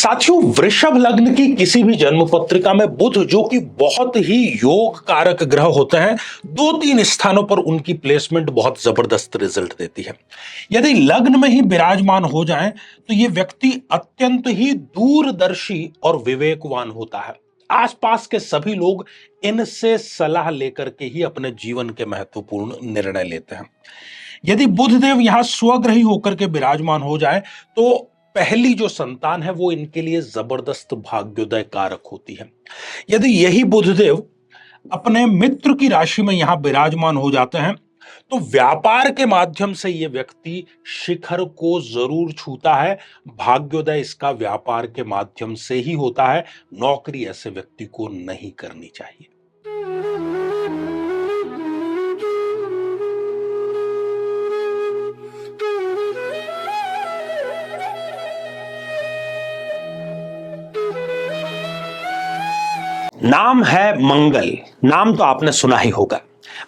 साथियों, वृषभ लग्न की किसी भी जन्म पत्रिका में बुध जो कि बहुत ही योग कारक ग्रह होते हैं, दो तीन स्थानों पर उनकी प्लेसमेंट बहुत जबरदस्त रिजल्ट देती है। यदि लग्न में ही विराजमान हो जाएं तो यह व्यक्ति अत्यंत ही दूरदर्शी और विवेकवान होता है। आसपास के सभी लोग इनसे सलाह लेकर के ही अपने जीवन के महत्वपूर्ण निर्णय लेते हैं। यदि बुधदेव यहां स्वग्रही होकर के विराजमान हो जाए तो पहली जो संतान है वो इनके लिए जबरदस्त भाग्योदय कारक होती है। यदि यही बुधदेव अपने मित्र की राशि में यहां विराजमान हो जाते हैं तो व्यापार के माध्यम से यह व्यक्ति शिखर को जरूर छूता है। भाग्योदय इसका व्यापार के माध्यम से ही होता है। नौकरी ऐसे व्यक्ति को नहीं करनी चाहिए। नाम है मंगल। नाम तो आपने सुना ही होगा।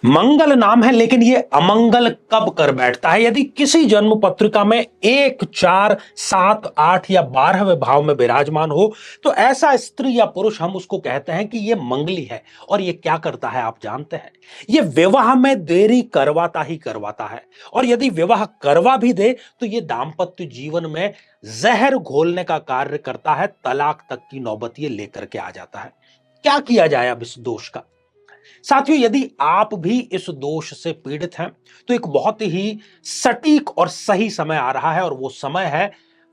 मंगल नाम है, लेकिन यह अमंगल कब कर बैठता है? यदि किसी जन्म पत्रिका में 1, 4, 7, 8 या 12वें भाव में विराजमान हो तो ऐसा स्त्री या पुरुष हम उसको कहते हैं कि यह मंगली है। और यह क्या करता है आप जानते हैं? यह विवाह में देरी करवाता ही करवाता है। और यदि विवाह करवा भी दे तो यह दाम्पत्य जीवन में जहर घोलने का कार्य करता है। तलाक तक की नौबत यह लेकर के आ जाता है। क्या किया जाए अब इस दोष का? साथियों, यदि आप भी इस दोष से पीड़ित हैं तो एक बहुत ही सटीक और सही समय आ रहा है और वो समय है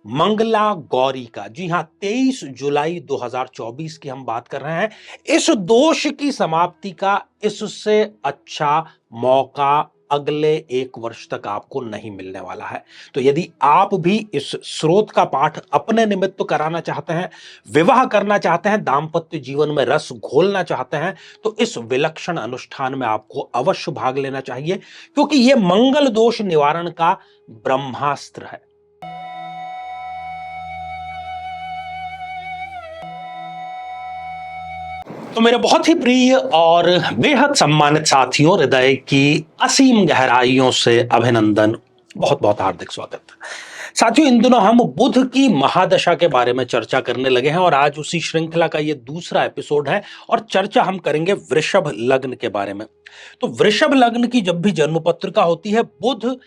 मंगला गौरी का। जी हां, 23 जुलाई 2024 की हम बात कर रहे हैं। इस दोष की समाप्ति का इससे अच्छा मौका अगले 1 वर्ष तक आपको नहीं मिलने वाला है। तो यदि आप भी इस स्रोत का पाठ अपने निमित्त कराना चाहते हैं, विवाह करना चाहते हैं, दाम्पत्य जीवन में रस घोलना चाहते हैं, तो इस विलक्षण अनुष्ठान में आपको अवश्य भाग लेना चाहिए, क्योंकि यह मंगल दोष निवारण का ब्रह्मास्त्र है। तो मेरे बहुत ही प्रिय और बेहद सम्मानित साथियों, हृदय की असीम गहराइयों से अभिनंदन, बहुत बहुत हार्दिक स्वागत। साथियों, इन दिनों हम बुध की महादशा के बारे में चर्चा करने लगे हैं और आज उसी श्रृंखला का यह दूसरा एपिसोड है और चर्चा हम करेंगे वृषभ लग्न के बारे में। तो वृषभ लग्न की जब भी जन्म पत्रिका होती है, बुध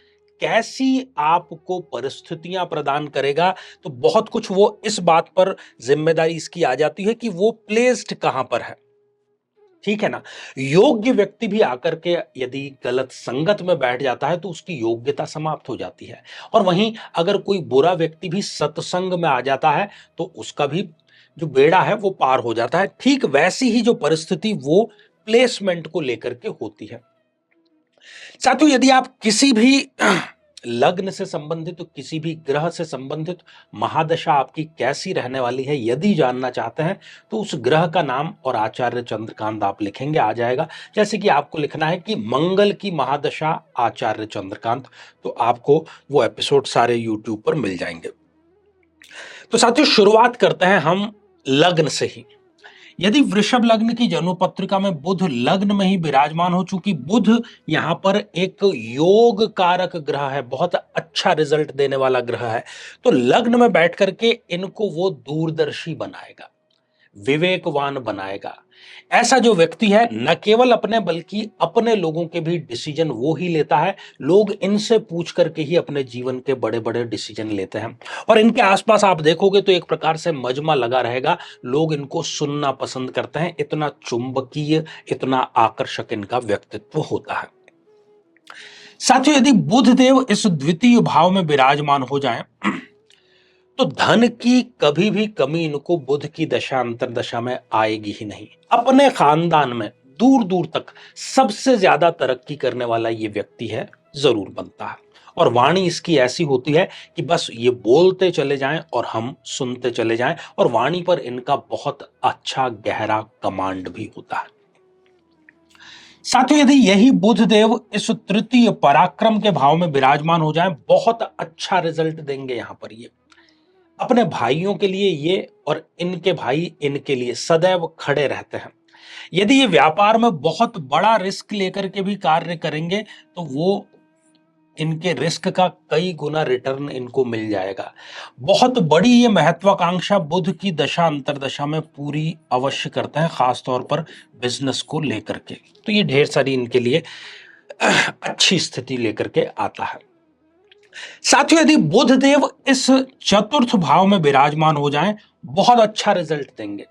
कैसी आपको परिस्थितियां प्रदान करेगा, तो बहुत कुछ वो इस बात पर जिम्मेदारी इसकी आ जाती है कि वो प्लेस्ड कहां पर है। ठीक है ना? योग्य व्यक्ति भी आकर के यदि गलत संगत में बैठ जाता है तो उसकी योग्यता समाप्त हो जाती है। और वहीं अगर कोई बुरा व्यक्ति भी सत्संग में आ जाता है तो उसका भी जो बेड़ा है वो पार हो जाता है। ठीक वैसी ही जो परिस्थिति वो प्लेसमेंट को लेकर के होती है। साथियों, यदि आप किसी भी लग्न से संबंधित तो किसी भी ग्रह से संबंधित महादशा आपकी कैसी रहने वाली है यदि जानना चाहते हैं तो उस ग्रह का नाम और आचार्य चंद्रकांत आप लिखेंगे, आ जाएगा। जैसे कि आपको लिखना है कि मंगल की महादशा आचार्य चंद्रकांत, तो आपको वो एपिसोड सारे यूट्यूब पर मिल जाएंगे। तो साथियों, शुरुआत करते हैं हम लग्न से ही। यदि वृषभ लग्न की जन्म पत्रिका में बुध लग्न में ही विराजमान हो, चूंकि बुध यहां पर एक योग कारक ग्रह है, बहुत अच्छा रिजल्ट देने वाला ग्रह है, तो लग्न में बैठ करके इनको वो दूरदर्शी बनाएगा, विवेकवान बनाएगा। ऐसा जो व्यक्ति है न केवल अपने बल्कि अपने लोगों के भी डिसीजन वो ही लेता है। लोग इनसे पूछ करके ही अपने जीवन के बड़े बड़े डिसीजन लेते हैं और इनके आसपास आप देखोगे तो एक प्रकार से मजमा लगा रहेगा। लोग इनको सुनना पसंद करते हैं, इतना चुंबकीय, इतना आकर्षक इनका व्यक्तित्व होता है। साथियों, यदि बुध देव इस द्वितीय भाव में विराजमान हो जाएं तो धन की कभी भी कमी इनको बुध की दशा अंतरदशा में आएगी ही नहीं। अपने खानदान में दूर दूर तक सबसे ज्यादा तरक्की करने वाला ये व्यक्ति है, जरूर बनता है। और वाणी इसकी ऐसी होती है कि बस ये बोलते चले जाएं और हम सुनते चले जाएं, और वाणी पर इनका बहुत अच्छा गहरा कमांड भी होता है। साथियों, यदि यही बुध देव इस तृतीय पराक्रम के भाव में विराजमान हो जाएं, बहुत अच्छा रिजल्ट देंगे। यहां पर ये अपने भाइयों के लिए ये और इनके भाई इनके लिए सदैव खड़े रहते हैं। यदि ये व्यापार में बहुत बड़ा रिस्क लेकर के भी कार्य करेंगे तो वो इनके रिस्क का कई गुना रिटर्न इनको मिल जाएगा। बहुत बड़ी ये महत्वाकांक्षा बुध की दशा अंतरदशा में पूरी अवश्य करते हैं, खास तौर पर बिजनेस को लेकर के। तो ये ढेर सारी इनके लिए अच्छी स्थिति लेकर के आता है। साथियों, यदि बुध देव इस चतुर्थ भाव में विराजमान हो जाएं, बहुत अच्छा रिजल्ट देंगे।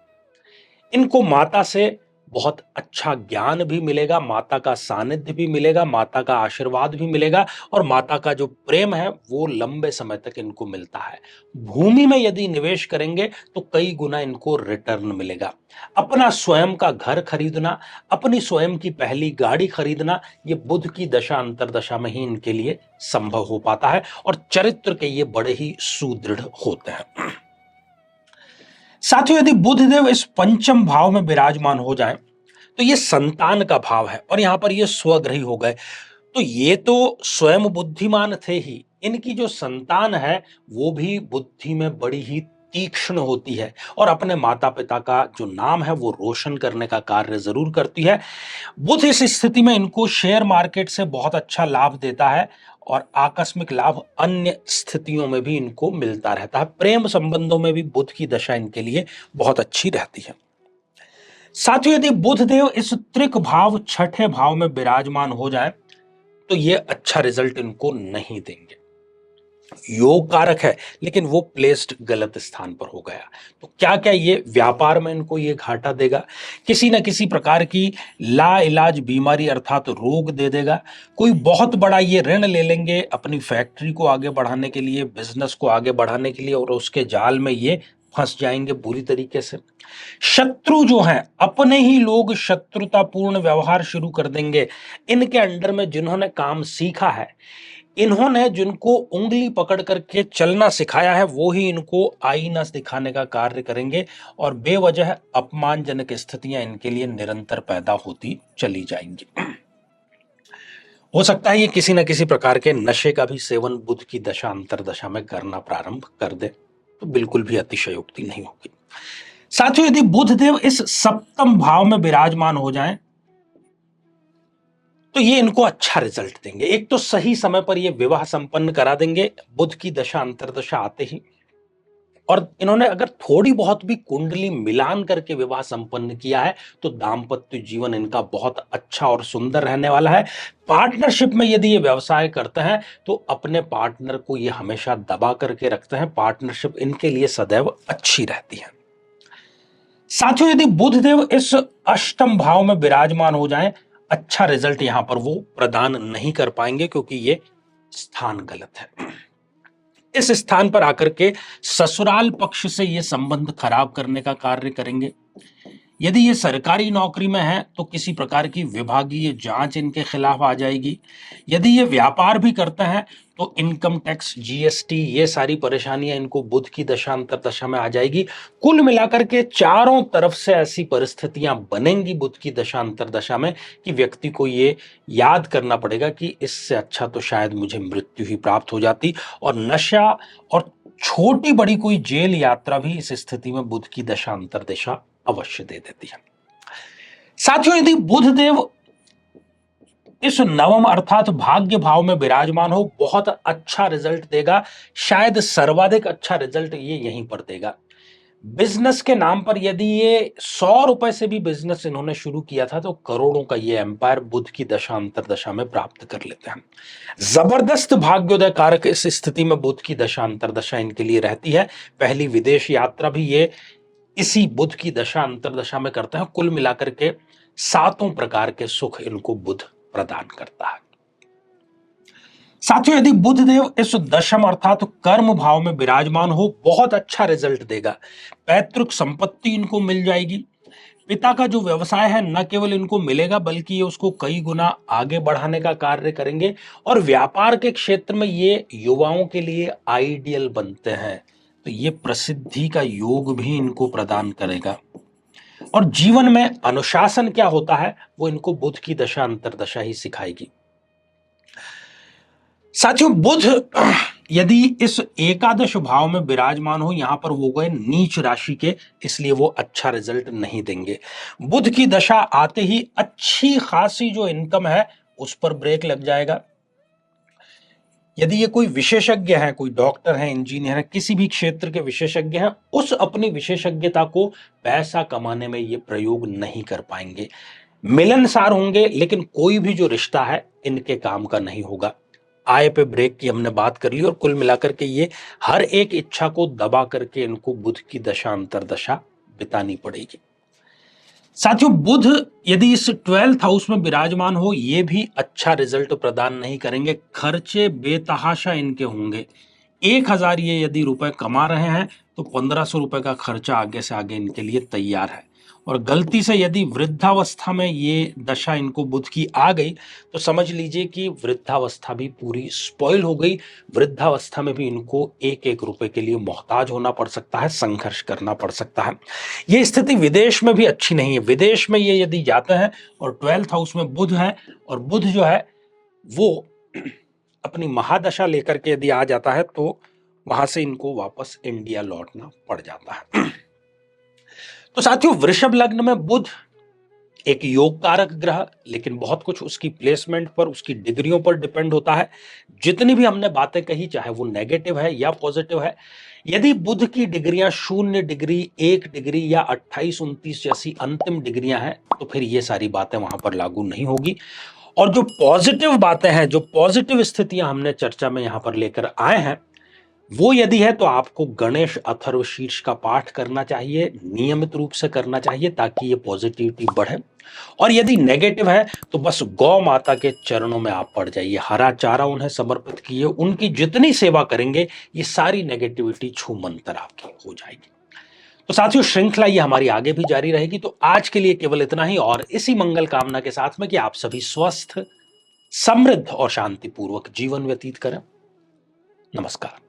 इनको माता से बहुत अच्छा ज्ञान भी मिलेगा, माता का सानिध्य भी मिलेगा, माता का आशीर्वाद भी मिलेगा और माता का जो प्रेम है वो लंबे समय तक इनको मिलता है। भूमि में यदि निवेश करेंगे तो कई गुना इनको रिटर्न मिलेगा। अपना स्वयं का घर खरीदना, अपनी स्वयं की पहली गाड़ी खरीदना, ये बुध की दशा अंतरदशा में ही इनके लिए संभव हो पाता है और चरित्र के ये बड़े ही सुदृढ़ होते हैं। साथियों, यदि बुध देव इस पंचम भाव में विराजमान हो जाएं, तो ये संतान का भाव है और यहां पर ये स्वग्रही हो गए। तो ये तो स्वयं बुद्धिमान थे ही, इनकी जो संतान है वो भी बुद्धि में बड़ी ही तीक्ष्ण होती है और अपने माता पिता का जो नाम है वो रोशन करने का कार्य जरूर करती है। बुध इस स्थिति में इनको शेयर मार्केट से बहुत अच्छा लाभ देता है और आकस्मिक लाभ अन्य स्थितियों में भी इनको मिलता रहता है। प्रेम संबंधों में भी बुध की दशा इनके लिए बहुत अच्छी रहती है। साथियों, यदि बुध देव इस त्रिक भाव छठे भाव में विराजमान हो जाए तो ये अच्छा रिजल्ट इनको नहीं देंगे। योग कारक है लेकिन वो प्लेस्ड गलत स्थान पर हो गया, तो क्या क्या ये व्यापार में इनको ये घाटा देगा, किसी ना किसी प्रकार की ला इलाज बीमारी अर्थात रोग दे देगा। कोई बहुत बड़ा ये ऋण ले लेंगे अपनी फैक्ट्री को आगे बढ़ाने के लिए, बिजनेस को आगे बढ़ाने के लिए, और उसके जाल में ये फंस जाएंगे बुरी तरीके से। शत्रु जो हैं, अपने ही लोग शत्रुतापूर्ण व्यवहार शुरू कर देंगे। इनके अंडर में जिन्होंने काम सीखा है, इन्होंने जिनको उंगली पकड़ करके चलना सिखाया है, वो ही इनको आईना दिखाने का कार्य करेंगे और बेवजह अपमानजनक स्थितियां इनके लिए निरंतर पैदा होती चली जाएंगी। हो सकता है ये किसी न किसी प्रकार के नशे का भी सेवन बुध की दशा अंतरदशा में करना प्रारंभ कर दे, तो बिल्कुल भी अतिशयोक्ति नहीं होगी। साथियों, यदि बुध देव इस सप्तम भाव में विराजमान हो जाएं तो ये इनको अच्छा रिजल्ट देंगे। एक तो सही समय पर ये विवाह संपन्न करा देंगे बुध की दशा अंतरदशा आते ही, और इन्होंने अगर थोड़ी बहुत भी कुंडली मिलान करके विवाह संपन्न किया है तो दांपत्य जीवन इनका बहुत अच्छा और सुंदर रहने वाला है। पार्टनरशिप में यदि ये व्यवसाय करते हैं तो अपने पार्टनर को ये हमेशा दबा करके रखते हैं, पार्टनरशिप इनके लिए सदैव अच्छी रहती है। साथियों, यदि बुध देव इस अष्टम भाव में विराजमान हो जाएं, अच्छा रिजल्ट यहां पर वो प्रदान नहीं कर पाएंगे क्योंकि ये स्थान गलत है। इस स्थान पर आकर के ससुराल पक्ष से ये संबंध खराब करने का कार्य करेंगे। यदि ये सरकारी नौकरी में है तो किसी प्रकार की विभागीय जांच इनके खिलाफ आ जाएगी। यदि ये व्यापार भी करते हैं तो इनकम टैक्स, जीएसटी, ये सारी परेशानियां इनको बुध की दशा अंतरदशा में आ जाएगी। कुल मिलाकर के चारों तरफ से ऐसी परिस्थितियां बनेंगी बुध की दशा अंतरदशा में कि व्यक्ति को ये याद करना पड़ेगा कि इससे अच्छा तो शायद मुझे मृत्यु ही प्राप्त हो जाती, और नशा और छोटी बड़ी कोई जेल यात्रा भी इस स्थिति में बुध की दशा अंतरदशा अवश्य दे देती है। साथियों, यदि बुध देव इस नवम अर्थात भाग्य भाव में विराजमान हो, बहुत अच्छा रिजल्ट देगा। शायद सर्वाधिक अच्छा रिजल्ट ये यहीं पर देगा। बिजनेस के नाम पर यदि ये 100 रुपए से भी बिजनेस इन्होंने शुरू किया था तो करोड़ों का ये एम्पायर बुध की दशा अंतरदशा में प्राप्त कर लेते हैं। जबरदस्त भाग्योदय कारक इस स्थिति में बुध की दशा अंतरदशा इनके लिए रहती है। पहली विदेश यात्रा भी ये इसी बुध की दशा अंतरदशा में करते हैं। कुल मिलाकर के 7 प्रकार के सुख इनको बुध प्रदान करता है। साथियों, यदि बुध देव इस दशम अर्थात कर्म भाव में विराजमान हो, बहुत अच्छा रिजल्ट देगा। पैतृक संपत्ति इनको मिल जाएगी। पिता का जो व्यवसाय है न केवल इनको मिलेगा बल्कि ये उसको कई गुना आगे बढ़ाने का कार्य करेंगे, और व्यापार के क्षेत्र में ये युवाओं के लिए आइडियल बनते हैं, तो ये प्रसिद्धि का योग भी इनको प्रदान करेगा। और जीवन में अनुशासन क्या होता है वो इनको बुध की दशा अंतरदशा ही सिखाएगी। साथियों, बुध यदि इस एकादश भाव में विराजमान हो, यहां पर वो गए नीच राशि के, इसलिए वो अच्छा रिजल्ट नहीं देंगे। बुध की दशा आते ही अच्छी खासी जो इनकम है उस पर ब्रेक लग जाएगा। यदि ये कोई विशेषज्ञ है, कोई डॉक्टर है, इंजीनियर है, किसी भी क्षेत्र के विशेषज्ञ हैं, उस अपनी विशेषज्ञता को पैसा कमाने में ये प्रयोग नहीं कर पाएंगे। मिलनसार होंगे, लेकिन कोई भी जो रिश्ता है इनके काम का नहीं होगा। आय पे ब्रेक की हमने बात कर ली और कुल मिलाकर के ये हर एक इच्छा को दबा करके इनको बुध की दशा अंतरदशा बितानी पड़ेगी। साथियों, बुध यदि इस 12th हाउस में विराजमान हो, ये भी अच्छा रिजल्ट प्रदान नहीं करेंगे। खर्चे बेतहाशा इनके होंगे। 1000 ये यदि रुपए कमा रहे हैं तो 1500 रुपए का खर्चा आगे से आगे इनके लिए तैयार है। और गलती से यदि वृद्धावस्था में ये दशा इनको बुध की आ गई तो समझ लीजिए कि वृद्धावस्था भी पूरी स्पॉइल हो गई। वृद्धावस्था में भी इनको एक एक रुपए के लिए मोहताज होना पड़ सकता है, संघर्ष करना पड़ सकता है। ये स्थिति विदेश में भी अच्छी नहीं है। विदेश में ये यदि जाते हैं और 12th हाउस में बुध है, और बुध जो है वो अपनी महादशा लेकर के यदि आ जाता है तो वहां से इनको वापस इंडिया लौटना पड़ जाता है। तो साथियों, वृषभ लग्न में बुध एक योग कारक ग्रह, लेकिन बहुत कुछ उसकी प्लेसमेंट पर, उसकी डिग्रियों पर डिपेंड होता है। जितनी भी हमने बातें कही, चाहे वो नेगेटिव है या पॉजिटिव है, यदि बुध की डिग्रियां 0 डिग्री, 1 डिग्री या 28 29 जैसी अंतिम डिग्रियां हैं तो फिर ये सारी बातें वहां पर लागू नहीं होगी। और जो पॉजिटिव बातें हैं, जो पॉजिटिव स्थितियां हमने चर्चा में यहां पर लेकर आए हैं, वो यदि है तो आपको गणेश अथर्वशीर्ष का पाठ करना चाहिए, नियमित रूप से करना चाहिए, ताकि ये पॉजिटिविटी बढ़े। और यदि नेगेटिव है तो बस गौ माता के चरणों में आप पड़ जाइए, हरा चारा उन्हें समर्पित कीजिए, उनकी जितनी सेवा करेंगे ये सारी नेगेटिविटी छू मंतर आपकी हो जाएगी। तो साथियों, श्रृंखला ये हमारी आगे भी जारी रहेगी। तो आज के लिए केवल इतना ही, और इसी मंगल कामना के साथ में कि आप सभी स्वस्थ, समृद्ध और शांतिपूर्वक जीवन व्यतीत करें। नमस्कार।